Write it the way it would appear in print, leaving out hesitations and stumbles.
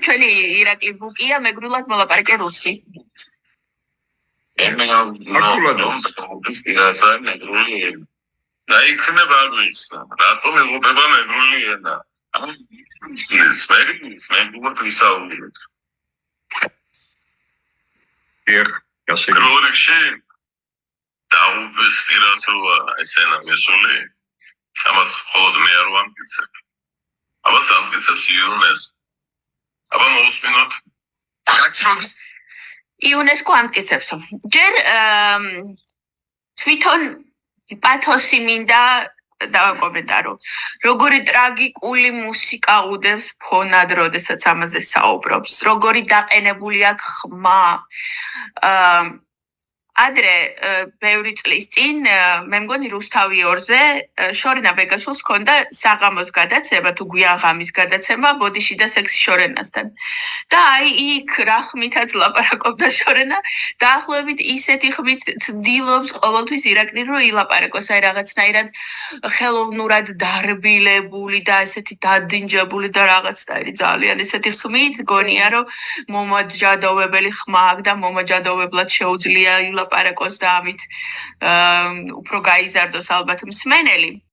ჩვენი ირაკლი ბუკია, მეგრულად მოლაპარაკე რუსი. და იქნება არის, რატომ იღუპება მეგრული ენა? ის მეგრულად ვისაუბრეთ. როლიქში დაუბეს პირასოა ესენა მესული. ამას მხოლოდ მე არ ვამტკიცებ. ამას ამტკიცებს იუნეს. აბა მოусმინოთ. გაცრობის იუნესკო ამტკიცებს. ჯერ თვითონ პათოსი მინდა დავაკომენტარო. როგორი ტრაგიკული მუსიკა უდევს ფონად, როდესაც ამაზე საუბრობს. როგორი დაყენებული აქვს ხმა. ადრე ბევრი წლის წინ მე მგონი რუსთავი 2-ზე შორენა ბეგაშვილს ჰქონდა საღამოს გადაცემა თუ გვიან ღამის გადაცემა ბოდიში და სექსი შორენასთან. და აი იქ რა ხმითაც ლაპარაკობდა შორენა, დაახლოებით ისეთი ხმით ცდილობს ყოველთვის ირაკლი რომ ილაპარაკოს, აი რაღაცნაირად ხელოვნურად დარბილებული და ესეთი დადინჯებული და რაღაცნაირი ძალიან ესეთი ხმით გონია რომ მომაჯადოვებელი ხმა აქვს და მომაჯადოვებლად შეუძლია ლაპარაკოს და ამით უფრო გაიზარდოს ალბათ მსმენელი.